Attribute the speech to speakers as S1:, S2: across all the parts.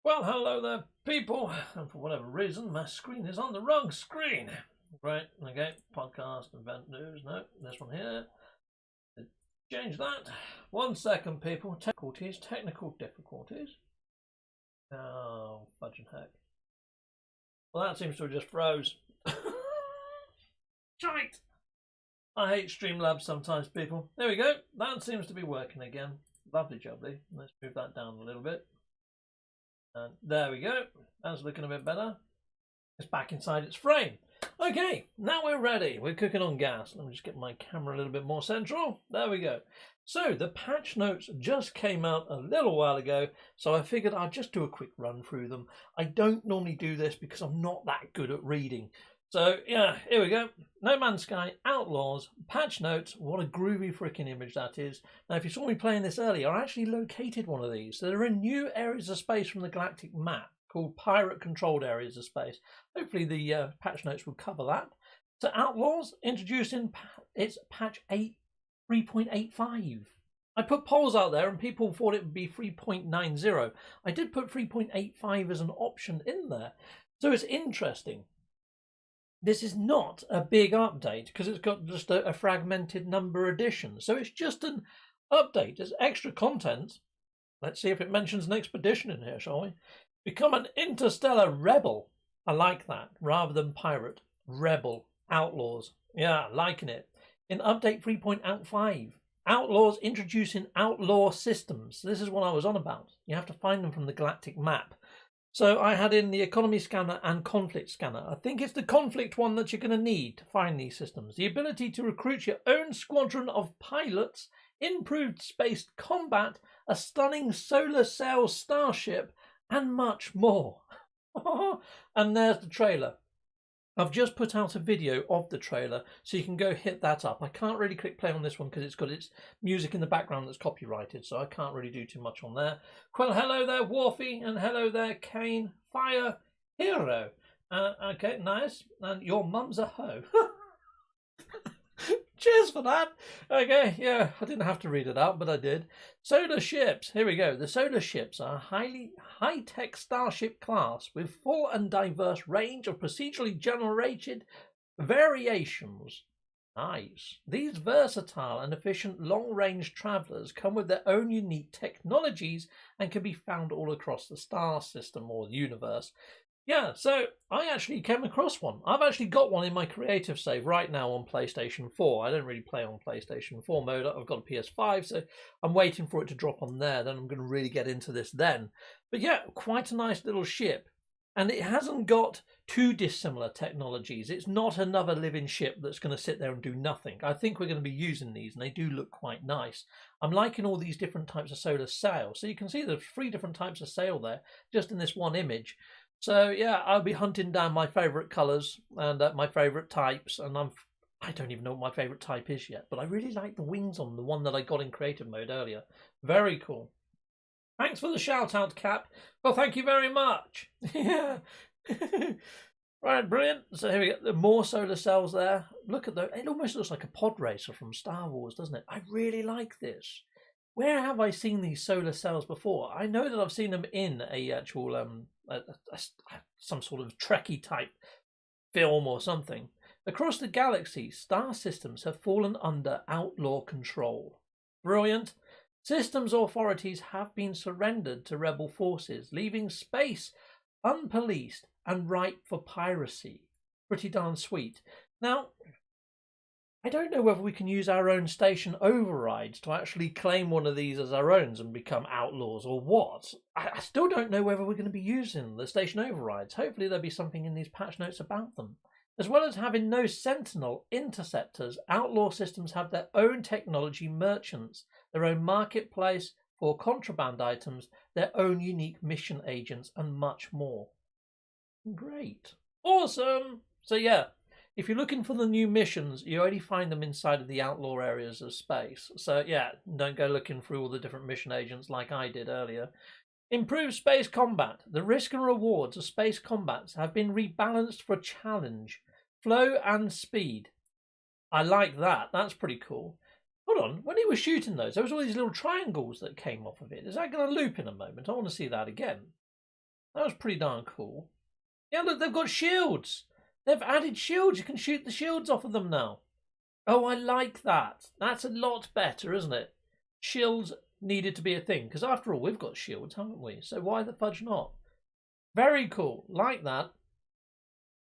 S1: Well, hello there, people. And for whatever reason, my screen is on the wrong screen. Right, okay, podcast, event news. No, this one here. Change that. 1 second, people. Technical difficulties. Oh, fudging heck. Well, that seems to have just froze. Shite! I hate Streamlabs sometimes, people. There we go. That seems to be working again. Lovely jubbly. Let's move that down a little bit. And there we go. That's looking a bit better. It's back inside its frame. Okay, now we're ready. We're cooking on gas. Let me just get my camera a little bit more central. There we go. So the patch notes just came out a little while ago, so I figured I'd just do a quick run through them. I don't normally do this because I'm not that good at reading. So yeah, here we go. No Man's Sky, Outlaws, patch notes. What a groovy freaking image that is. Now, if you saw me playing this earlier, I actually located one of these. So they're in new areas of space from the galactic map called pirate-controlled areas of space. Hopefully the patch notes will cover that. So Outlaws, introduced in its patch 3.85. I put polls out there and people thought it would be 3.90. I did put 3.85 as an option in there. So it's interesting. This is not a big update because it's got just a fragmented number edition. So it's just an update. It's extra content. Let's see if it mentions an expedition in here, shall we? Become an interstellar rebel. I like that. Rather than pirate. Rebel. Outlaws. Yeah, liking it. In update 3.05, Outlaws introducing outlaw systems. This is what I was on about. You have to find them from the galactic map. So I had in the economy scanner and conflict scanner. I think it's the conflict one that you're going to need to find these systems. The ability to recruit your own squadron of pilots, improved space combat, a stunning Solar Sail Starship, and much more. And there's the trailer. I've just put out a video of the trailer, so you can go hit that up. I can't really click play on this one because it's got its music in the background that's copyrighted, so I can't really do too much on there. Well, hello there, Wharfie, and hello there, Kane Fire Hero. Okay, nice. And your mum's a hoe. Cheers for that. Okay, yeah, I didn't have to read it out, but I did. Solar ships. Here we go. The solar ships are a highly high-tech starship class with full and diverse range of procedurally generated variations. Nice. These versatile and efficient long-range travelers come with their own unique technologies and can be found all across the star system or the universe. Yeah, so I actually came across one. I've actually got one in my creative save right now on PlayStation 4. I don't really play on PlayStation 4 mode. I've got a PS5, so I'm waiting for it to drop on there. Then I'm going to really get into this then. But yeah, quite a nice little ship. And it hasn't got too dissimilar technologies. It's not another living ship that's going to sit there and do nothing. I think we're going to be using these, and they do look quite nice. I'm liking all these different types of solar sail. So you can see there's 3 different types of sail there, just in this one image. So yeah, I'll be hunting down my favourite colours and my favourite types, and I don't even know what my favourite type is yet, but I really like the wings on the one that I got in creative mode earlier. Very cool. Thanks for the shout out, Cap. Well, thank you very much. Yeah. Right, brilliant. So here we go. The more solar cells there. Look at that. It almost looks like a pod racer from Star Wars, doesn't it? I really like this. Where have I seen these solar cells before? I know that I've seen them in a actual some sort of Trekkie type film or something. Across the galaxy, star systems have fallen under outlaw control. Brilliant. Systems authorities have been surrendered to rebel forces, leaving space unpoliced and ripe for piracy. Pretty darn sweet. Now, I don't know whether we can use our own station overrides to actually claim one of these as our own and become outlaws or what. I still don't know whether we're going to be using the station overrides. Hopefully there'll be something in these patch notes about them. As well as having no sentinel interceptors, outlaw systems have their own technology merchants, their own marketplace for contraband items, their own unique mission agents, and much more. Great. Awesome. So yeah. If you're looking for the new missions, you only find them inside of the outlaw areas of space. So yeah, don't go looking through all the different mission agents like I did earlier. Improved space combat. The risk and rewards of space combats have been rebalanced for challenge, flow and speed. I like that. That's pretty cool. Hold on. When he was shooting those, there was all these little triangles that came off of it. Is that going to loop in a moment? I want to see that again. That was pretty darn cool. Yeah, look, they've got shields. They've added shields. You can shoot the shields off of them now. Oh, I like that. That's a lot better, isn't it? Shields needed to be a thing, because after all, we've got shields, haven't we? So why the fudge not? Very cool. Like that.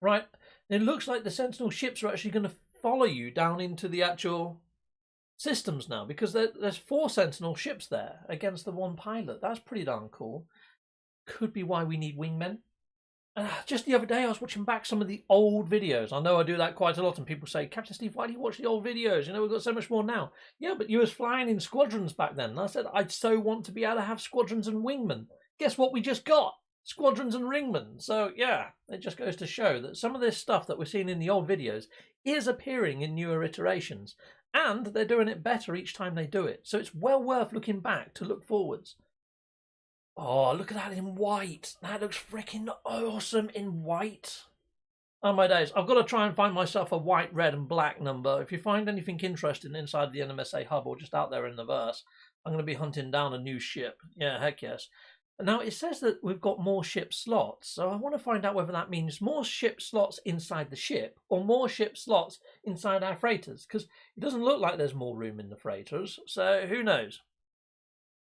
S1: Right. It looks like the Sentinel ships are actually going to follow you down into the actual systems now, because there's 4 Sentinel ships there against the 1 pilot. That's pretty darn cool. Could be why we need wingmen. Just the other day, I was watching back some of the old videos. I know I do that quite a lot, and people say, Captain Steve, why do you watch the old videos? You know, we've got so much more now. Yeah, but you was flying in squadrons back then. And I said, I'd so want to be able to have squadrons and wingmen. Guess what we just got? Squadrons and ringmen. So, yeah, it just goes to show that some of this stuff that we're seeing in the old videos is appearing in newer iterations. And they're doing it better each time they do it. So it's well worth looking back to look forwards. Oh, look at that in white. That looks freaking awesome in white. Oh my days. I've got to try and find myself a white, red and black number. If you find anything interesting inside the NMSA hub or just out there in the verse, I'm going to be hunting down a new ship. Yeah, heck yes. Now, it says that we've got more ship slots, so I want to find out whether that means more ship slots inside the ship or more ship slots inside our freighters, because it doesn't look like there's more room in the freighters, so who knows?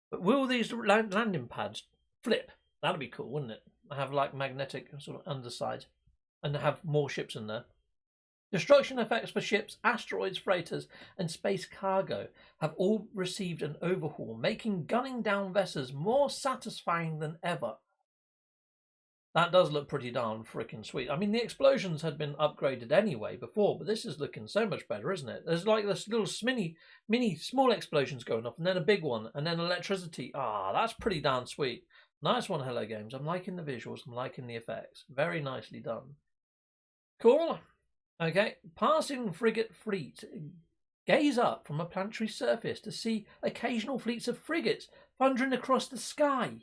S1: But will these landing pads flip? That'd be cool, wouldn't it? Have like magnetic sort of underside and have more ships in there. Destruction effects for ships, asteroids, freighters, and space cargo have all received an overhaul, making gunning down vessels more satisfying than ever. That does look pretty darn freaking sweet. I mean, the explosions had been upgraded anyway before, but this is looking so much better, isn't it? There's like this little mini small explosions going off, and then a big one, and then electricity. Ah, that's pretty darn sweet. Nice one, Hello Games. I'm liking the visuals. I'm liking the effects. Very nicely done. Cool. Okay, passing frigate fleet. Gaze up from a planetary surface to see occasional fleets of frigates thundering across the sky.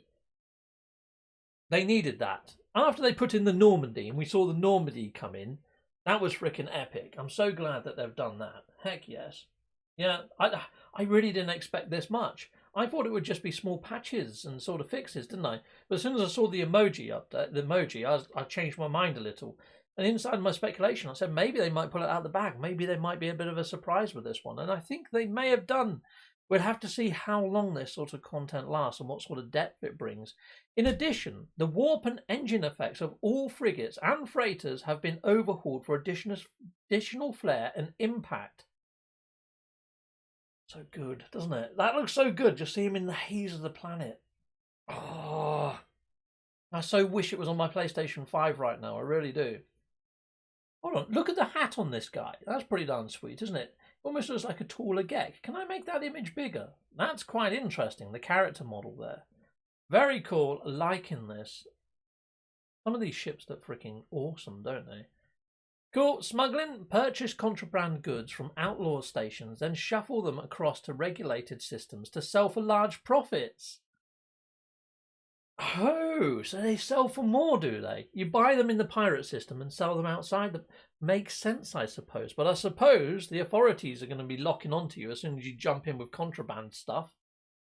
S1: They needed that. After they put in the Normandy and we saw the Normandy come in, that was freaking epic. I'm so glad that they've done that. Heck yes. Yeah, I really didn't expect this much. I thought it would just be small patches and sort of fixes, didn't I? But as soon as I saw the emoji update, I changed my mind a little. And inside my speculation, I said maybe they might pull it out of the bag. Maybe they might be a bit of a surprise with this one. And I think they may have done. We'll have to see how long this sort of content lasts and what sort of depth it brings. In addition, the warp and engine effects of all frigates and freighters have been overhauled for additional flair and impact. So good, doesn't it? That looks so good, just see him in the haze of the planet. Oh, I so wish it was on my PlayStation 5 right now, I really do. Hold on, look at the hat on this guy. That's pretty darn sweet, isn't it? Almost looks like a taller Gek. Can I make that image bigger? That's quite interesting, the character model there. Very cool, liking this. Some of these ships look freaking awesome, don't they? Cool. Smuggling. Purchase contraband goods from outlaw stations, then shuffle them across to regulated systems to sell for large profits. Oh, so they sell for more, do they? You buy them in the pirate system and sell them outside. Makes sense, I suppose. But I suppose the authorities are going to be locking onto you as soon as you jump in with contraband stuff.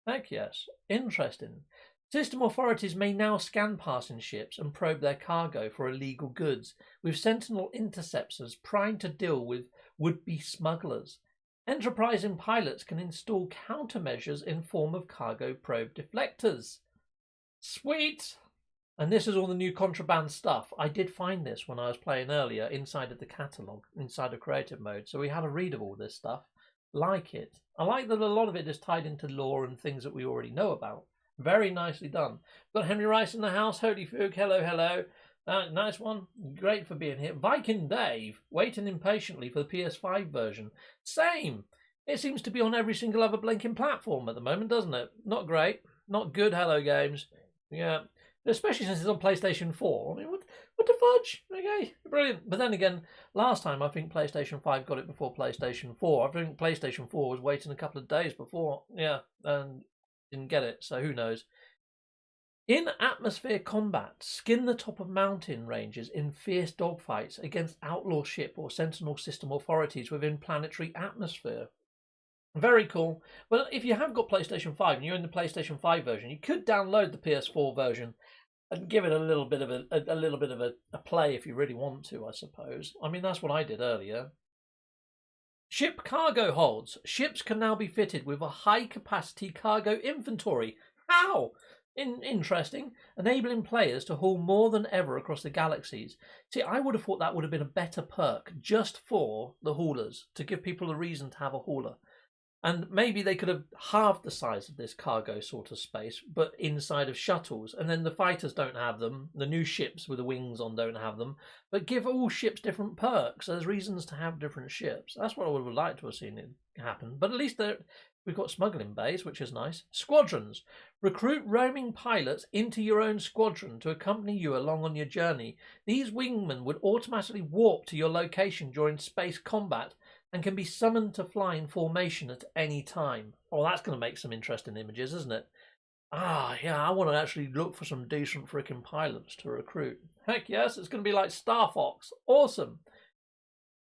S1: Heck yes. Interesting. System authorities may now scan passing ships and probe their cargo for illegal goods, with Sentinel interceptors primed to deal with would-be smugglers. Enterprising pilots can install countermeasures in form of cargo probe deflectors. Sweet! And this is all the new contraband stuff. I did find this when I was playing earlier inside of the catalogue, inside of creative mode, so we had a read of all this stuff. Like it. I like that a lot of it is tied into lore and things that we already know about. Very nicely done. Got Henry Rice in the house. Holy Fook. Hello, hello. Nice one. Great for being here. Viking Dave, waiting impatiently for the PS5 version. Same. It seems to be on every single other blinking platform at the moment, doesn't it? Not great. Not good, Hello Games. Yeah. Especially since it's on PlayStation 4. I mean, what the fudge? Okay, brilliant. But then again, last time I think PlayStation 5 got it before PlayStation 4. I think PlayStation 4 was waiting a couple of days before. Yeah, and didn't get it, so who knows. In atmosphere combat, skin the top of mountain ranges in fierce dogfights against outlaw ship or sentinel system authorities within planetary atmosphere. Very cool. Well, if you have got PlayStation 5 and you're in the PlayStation 5 version, you could download the PS4 version and give it a little bit of a play if you really want to, I suppose. I mean, that's what I did earlier. Ship cargo holds. Ships can now be fitted with a high-capacity cargo inventory. How? Interesting. Enabling players to haul more than ever across the galaxies. See, I would have thought that would have been a better perk just for the haulers, to give people a reason to have a hauler. And maybe they could have halved the size of this cargo sort of space, but inside of shuttles. And then the fighters don't have them. The new ships with the wings on don't have them. But give all ships different perks. There's reasons to have different ships. That's what I would have liked to have seen it happen. But at least we've got smuggling bays, which is nice. Squadrons. Recruit roaming pilots into your own squadron to accompany you along on your journey. These wingmen would automatically warp to your location during space combat and can be summoned to fly in formation at any time. Oh, that's going to make some interesting images, isn't it? Ah, yeah, I want to actually look for some decent freaking pilots to recruit. Heck yes, it's going to be like Star Fox. Awesome.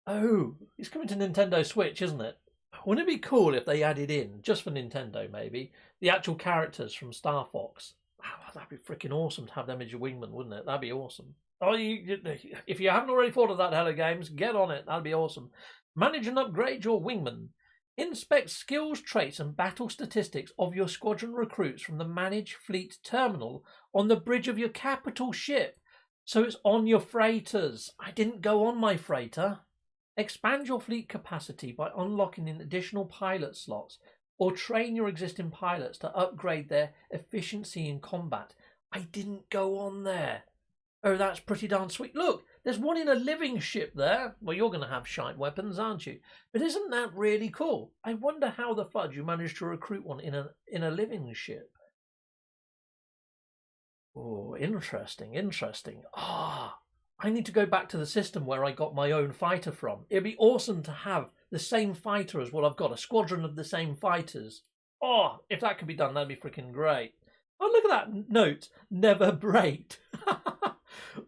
S1: Oh, it's coming to Nintendo Switch, isn't it? Wouldn't it be cool if they added in, just for Nintendo maybe, the actual characters from Star Fox? Oh, that'd be freaking awesome to have them as your wingman, wouldn't it? That'd be awesome. Oh, if you haven't already thought of that, Hello Games, get on it. That'd be awesome. Manage and upgrade your wingman. Inspect skills, traits, and battle statistics of your squadron recruits from the Manage Fleet terminal on the bridge of your capital ship. So it's on your freighters. I didn't go on my freighter. Expand your fleet capacity by unlocking in additional pilot slots, or train your existing pilots to upgrade their efficiency in combat. I didn't go on there. Oh, that's pretty darn sweet. Look, there's one in a living ship there. Well, you're going to have shite weapons, aren't you? But isn't that really cool? I wonder how the fudge you managed to recruit one in a living ship. Oh, interesting. Ah, I need to go back to the system where I got my own fighter from. It'd be awesome to have the same fighter as what I've got, a squadron of the same fighters. Oh, if that could be done, that'd be freaking great. Oh, look at that note. Never break.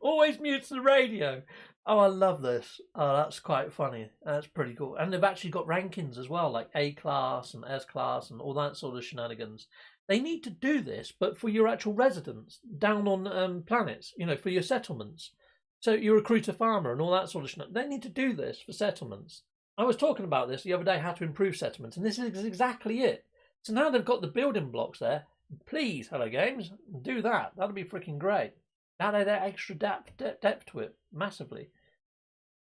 S1: Always mutes the radio. Oh, I love this. Oh, that's quite funny. That's pretty cool. And they've actually got rankings as well, like A class and S class and all that sort of shenanigans. They need to do this, but for your actual residents down on planets, for your settlements. So you recruit a farmer and all that sort of shenanigans. They need to do this for settlements. I was talking about this the other day, how to improve settlements, and this is exactly it. So now they've got the building blocks there. Please, Hello Games, do that. That'll be freaking great. That added extra depth to it, massively.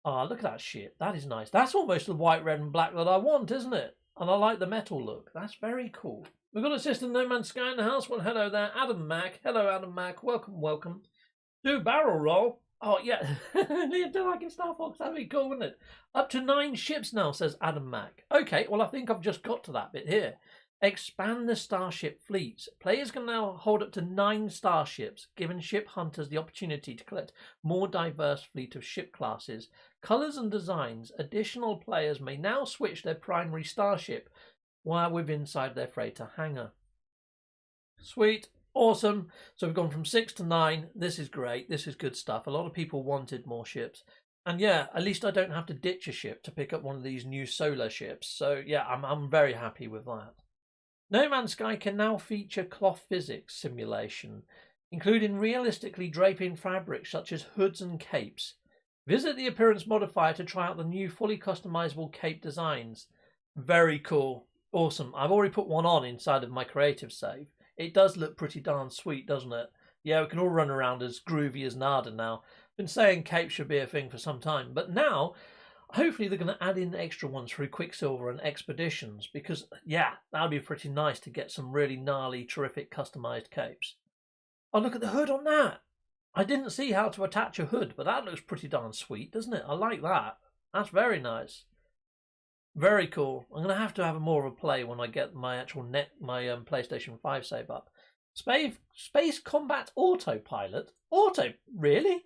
S1: Ah, look at that shit. That is nice. That's almost the white, red, and black that I want, isn't it? And I like the metal look. That's very cool. We've got Assistant No Man's Sky in the house. Well, hello there, Adam Mack. Hello, Adam Mack. Welcome. Do barrel roll. Oh, yeah. Leonardo like in Star Fox. That'd be cool, wouldn't it? Up to 9 ships now, says Adam Mack. Okay, well, I think I've just got to that bit here. Expand the starship fleets. Players can now hold up to 9 starships, giving ship hunters the opportunity to collect more diverse fleet of ship classes, colours and designs. Additional players may now switch their primary starship while within inside their freighter hangar. Sweet. Awesome. So we've gone from 6 to 9. This is great. This is good stuff. A lot of people wanted more ships. And yeah, at least I don't have to ditch a ship to pick up one of these new solar ships. So yeah, I'm very happy with that. No Man's Sky can now feature cloth physics simulation, including realistically draping fabrics such as hoods and capes. Visit the appearance modifier to try out the new fully customizable cape designs. Very cool. Awesome. I've already put one on inside of my creative save. It does look pretty darn sweet, doesn't it? Yeah, we can all run around as groovy as Nada now. Been saying capes should be a thing for some time, but now hopefully they're going to add in extra ones through Quicksilver and Expeditions, because, yeah, that would be pretty nice to get some really gnarly, terrific customised capes. Oh, look at the hood on that. I didn't see how to attach a hood, but that looks pretty darn sweet, doesn't it? I like that. That's very nice. Very cool. I'm going to have more of a play when I get my actual PlayStation 5 save up. Space Combat Autopilot? Really?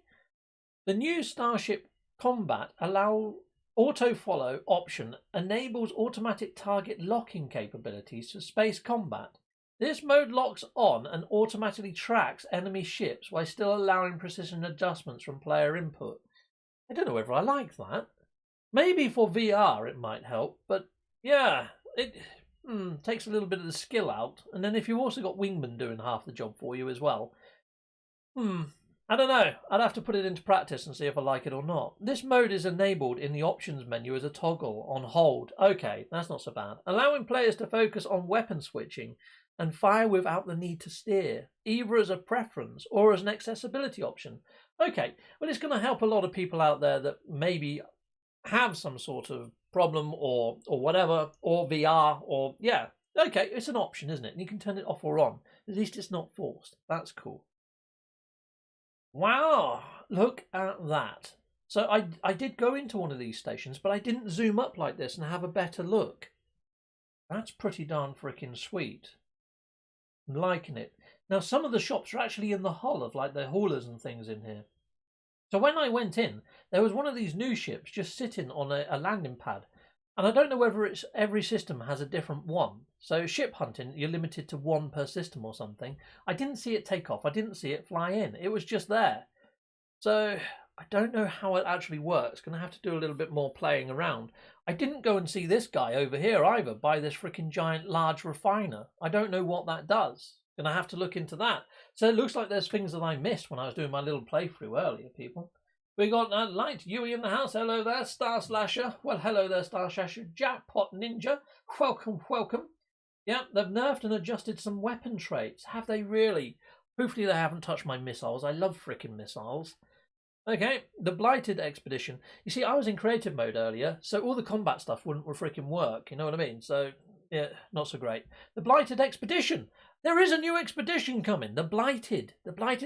S1: The new Starship Combat auto follow option enables automatic target locking capabilities for space combat. This mode locks on and automatically tracks enemy ships while still allowing precision adjustments from player input. I don't know whether I like that. Maybe for VR it might help, but yeah, it takes a little bit of the skill out. And then if you've also got wingmen doing half the job for you as well, I don't know. I'd have to put it into practice and see if I like it or not. This mode is enabled in the options menu as a toggle on hold. Okay, that's not so bad. Allowing players to focus on weapon switching and fire without the need to steer, either as a preference or as an accessibility option. Okay, well, it's going to help a lot of people out there that maybe have some sort of problem or whatever, or VR, or yeah. Okay, it's an option, isn't it? And you can turn it off or on. At least it's not forced. That's cool. Wow, look at that. So I did go into one of these stations, but I didn't zoom up like this and have a better look. That's pretty darn freaking sweet. I'm liking it. Now, some of the shops are actually in the hull of like the haulers and things in here. So when I went in, there was one of these new ships just sitting on a landing pad. And I don't know whether it's every system has a different one. So ship hunting, you're limited to one per system or something. I didn't see it take off. I didn't see it fly in. It was just there. So I don't know how it actually works. Going to have to do a little bit more playing around. I didn't go and see this guy over here either, by this freaking giant large refiner. I don't know what that does. Going to have to look into that. So it looks like there's things that I missed when I was doing my little playthrough earlier, people. We got Light Yui in the house. Hello there, Star Slasher. Well, hello there, Star Slasher. Jackpot Ninja. Welcome, welcome. Yeah, they've nerfed and adjusted some weapon traits. Have they really? Hopefully they haven't touched my missiles. I love freaking missiles. Okay, the Blighted expedition. You see, I was in creative mode earlier, so all the combat stuff wouldn't freaking work. You know what I mean? So, yeah, not so great. The Blighted expedition. There is a new expedition coming, the Blighted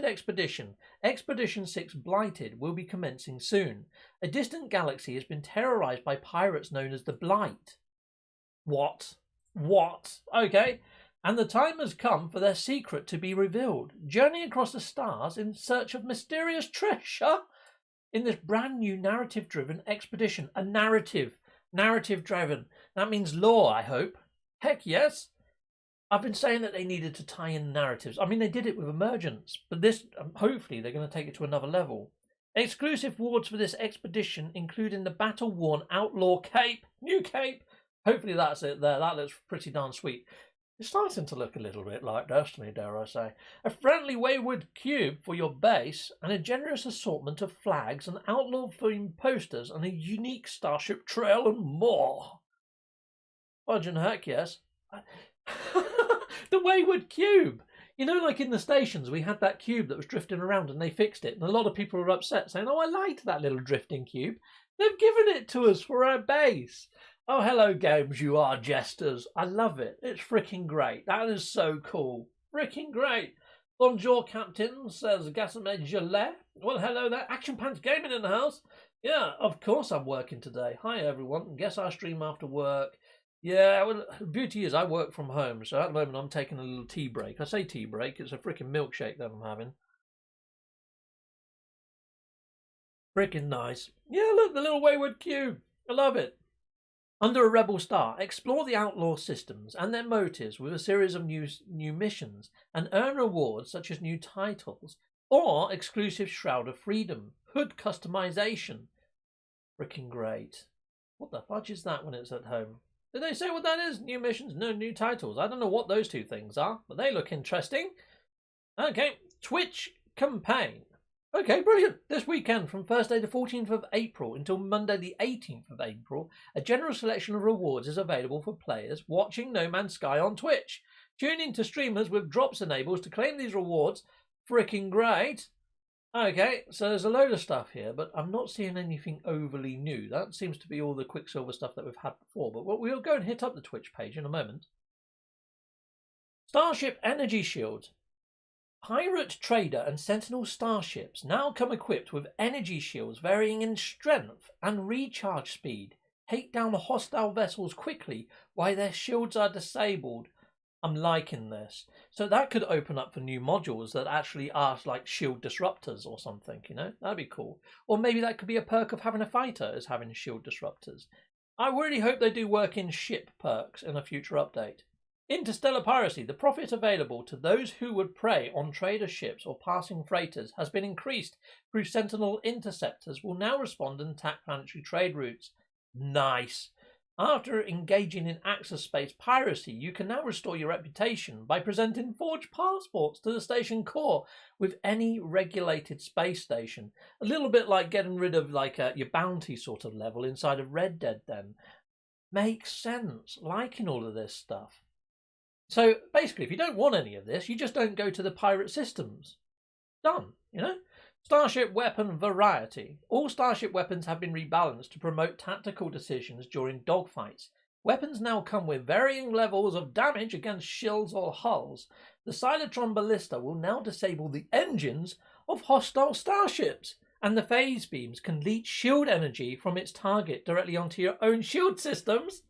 S1: expedition. Expedition 6 Blighted will be commencing soon. A distant galaxy has been terrorized by pirates known as the Blight. What? Okay. And the time has come for their secret to be revealed. Journey across the stars in search of mysterious treasure in this brand new narrative-driven expedition. A narrative. Narrative-driven. That means lore, I hope. Heck yes. I've been saying that they needed to tie in narratives. I mean, they did it with Emergence, but this, hopefully, they're going to take it to another level. Exclusive wards for this expedition, including the battle-worn Outlaw cape, new cape. Hopefully that's it there. That looks pretty darn sweet. It's starting to look a little bit like Destiny, dare I say. A friendly wayward cube for your base, and a generous assortment of flags and outlaw-themed posters, and a unique starship trail and more. Fudging heck, yes. The wayward cube. You know, like in the stations, we had that cube that was drifting around and they fixed it. And a lot of people were upset saying, oh, I liked that little drifting cube. They've given it to us for our base. Oh, hello, games, you are jesters. I love it. It's freaking great. That is so cool. Freaking great. Bonjour, Captain, says Gassamed Gelet. Well, hello there. Action Pants Gaming in the house. Yeah, of course I'm working today. Hi, everyone. Guess I stream after work. Yeah, well, the beauty is I work from home, so at the moment I'm taking a little tea break. I say tea break, it's a freaking milkshake that I'm having. Freaking nice. Yeah, look, the little wayward cube. I love it. Under a Rebel Star, explore the Outlaw systems and their motives with a series of new missions and earn rewards such as new titles or exclusive Shroud of Freedom, hood customization. Freaking great. What the fudge is that when it's at home? Did they say what that is? New missions, no new titles. I don't know what those two things are, but they look interesting. Okay, Twitch campaign. Okay, brilliant. This weekend from Thursday the 14th of April until Monday the 18th of April, a general selection of rewards is available for players watching No Man's Sky on Twitch. Tune in to streamers with drops enabled to claim these rewards. Freaking great. Okay, so there's a load of stuff here, but I'm not seeing anything overly new. That seems to be all the Quicksilver stuff that we've had before, but we'll go and hit up the Twitch page in a moment. Starship Energy Shield. Pirate, Trader and Sentinel starships now come equipped with energy shields varying in strength and recharge speed. Take down hostile vessels quickly while their shields are disabled. I'm liking this. So that could open up for new modules that actually are like shield disruptors or something, you know? That'd be cool. Or maybe that could be a perk of having a fighter as having shield disruptors. I really hope they do work in ship perks in a future update. Interstellar piracy. The profit available to those who would prey on trader ships or passing freighters has been increased through Sentinel interceptors will now respond and attack planetary trade routes. Nice. After engaging in acts of space piracy, you can now restore your reputation by presenting forged passports to the station core with any regulated space station. A little bit like getting rid of like your bounty sort of level inside of Red Dead then. Makes sense, liking all of this stuff. So basically, if you don't want any of this, you just don't go to the pirate systems. Done, you know? Starship weapon variety. All starship weapons have been rebalanced to promote tactical decisions during dogfights. Weapons now come with varying levels of damage against shields or hulls. The Cyclotron Ballista will now disable the engines of hostile starships, and the phase beams can leach shield energy from its target directly onto your own shield systems.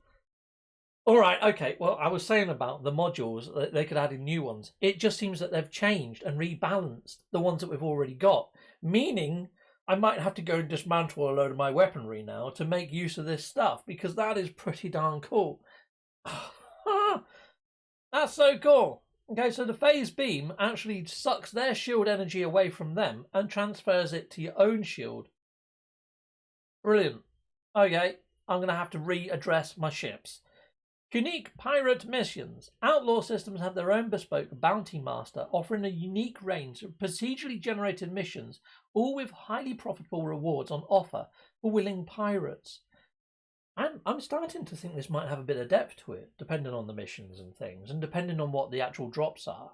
S1: All right, okay, well, I was saying about the modules, they could add in new ones. It just seems that they've changed and rebalanced the ones that we've already got, meaning I might have to go and dismantle a load of my weaponry now to make use of this stuff, because that is pretty darn cool. That's so cool. Okay, so the phase beam actually sucks their shield energy away from them and transfers it to your own shield. Brilliant. Okay, I'm going to have to readdress my ships. Unique pirate missions. Outlaw systems have their own bespoke bounty master, offering a unique range of procedurally generated missions, all with highly profitable rewards on offer for willing pirates. I'm starting to think this might have a bit of depth to it, depending on the missions and things, and depending on what the actual drops are.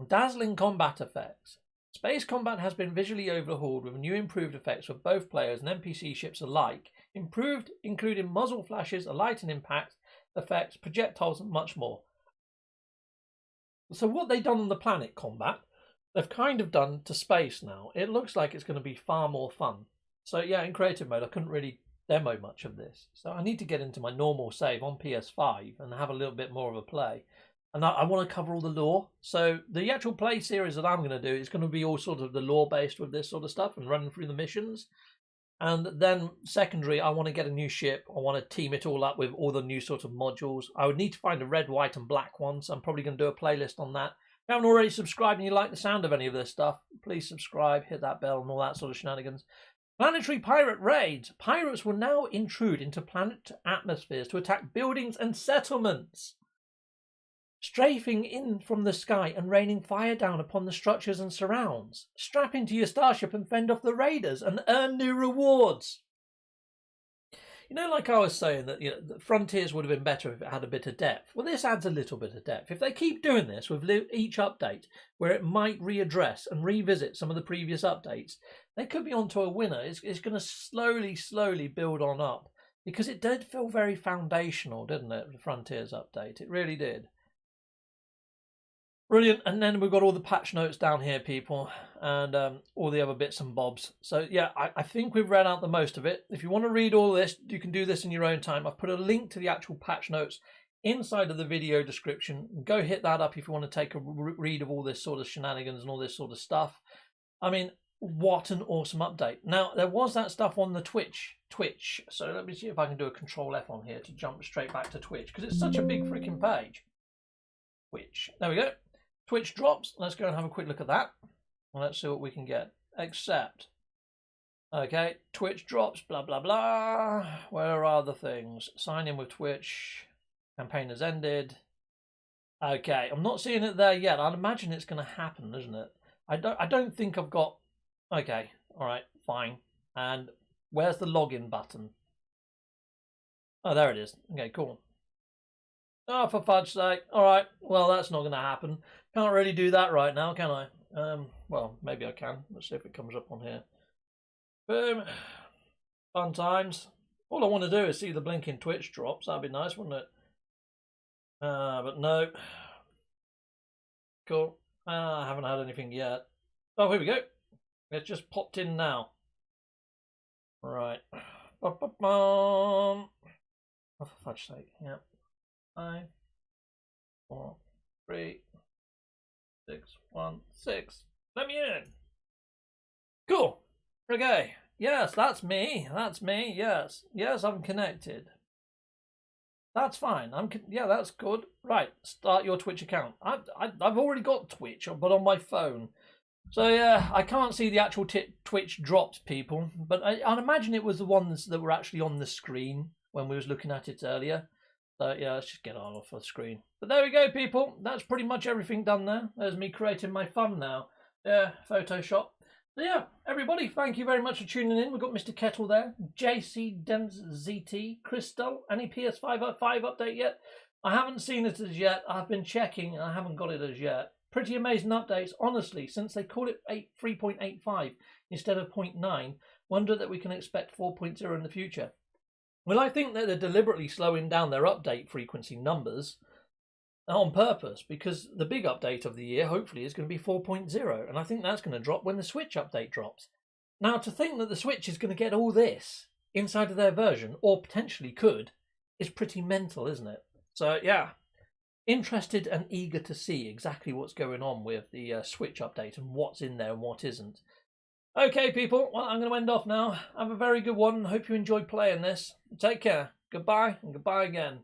S1: Dazzling combat effects. Space combat has been visually overhauled with new improved effects for both players and NPC ships alike, improved including muzzle flashes, a light and impact effects, projectiles, and much more. So what they've done on the planet combat, they've kind of done to space now. It looks like it's going to be far more fun. So yeah, in creative mode, I couldn't really demo much of this. So I need to get into my normal save on PS5 and have a little bit more of a play. And I want to cover all the lore. So the actual play series that I'm going to do is going to be all sort of the lore based with this sort of stuff and running through the missions. And then secondary, I want to get a new ship. I want to team it all up with all the new sort of modules. I would need to find a red, white and black one. So I'm probably going to do a playlist on that. If you haven't already subscribed and you like the sound of any of this stuff, please subscribe, hit that bell and all that sort of shenanigans. Planetary pirate raids. Pirates will now intrude into planet atmospheres to attack buildings and settlements, strafing in from the sky and raining fire down upon the structures and surrounds. Strap into your starship and fend off the raiders and earn new rewards. You know, like I was saying that the Frontiers would have been better if it had a bit of depth. Well, this adds a little bit of depth. If they keep doing this with each update, where it might readdress and revisit some of the previous updates, they could be onto a winner. It's going to slowly build on up, because it did feel very foundational, didn't it? The Frontiers update, it really did. Brilliant. And then we've got all the patch notes down here, people, and all the other bits and bobs. So yeah, I think we've read out the most of it. If you want to read all this, you can do this in your own time. I've put a link to the actual patch notes inside of the video description. Go hit that up if you want to take a read of all this sort of shenanigans and all this sort of stuff. I mean, what an awesome update. Now, there was that stuff on the Twitch. So let me see if I can do a Control F on here to jump straight back to Twitch, because it's such a big freaking page. Twitch. There we go. Twitch drops. Let's go and have a quick look at that. Let's see what we can get. Accept. Okay, Twitch drops, blah, blah, blah. Where are the things? Sign in with Twitch. Campaign has ended. Okay, I'm not seeing it there yet. I'd imagine it's going to happen, isn't it? I don't think I've got... Okay, all right, fine. And where's the login button? Oh, there it is. Okay, cool. Oh, for fudge's sake. All right, well, that's not going to happen. Can't really do that right now, can I? Well, maybe I can. Let's see if it comes up on here. Boom. Fun times. All I want to do is see the blinking Twitch drops. That'd be nice, wouldn't it? But no. Cool. I haven't had anything yet. Oh, here we go. It's just popped in now. Right. Oh, for fudge's sake. Yep. 5, 4, 3, 6, 1, 6. Let me in. Cool. Okay. Yes, that's me. That's me. Yes. Yes, I'm connected. That's fine. Yeah, that's good. Right. Start your Twitch account. I've already got Twitch, but on my phone. So yeah, I can't see the actual Twitch drops, people. But I'd imagine it was the ones that were actually on the screen. when we was looking at it earlier. So yeah, let's just get on off the screen. But there we go, people. That's pretty much everything done there. There's me creating my thumb now. Yeah, Photoshop. So yeah, everybody, thank you very much for tuning in. We've got Mr. Kettle there, JC Dems ZT, Crystal. Any PS5 update yet? I haven't seen it as yet. I've been checking and I haven't got it as yet. Pretty amazing updates, honestly, since they call it 3.85 instead of 0.9. Wonder that we can expect 4.0 in the future. Well, I think that they're deliberately slowing down their update frequency numbers on purpose, because the big update of the year, hopefully, is going to be 4.0, and I think that's going to drop when the Switch update drops. Now, to think that the Switch is going to get all this inside of their version, or potentially could, is pretty mental, isn't it? So, yeah, interested and eager to see exactly what's going on with the Switch update and what's in there and what isn't. Okay, people, well, I'm going to end off now. Have a very good one. Hope you enjoyed playing this. Take care. Goodbye and goodbye again.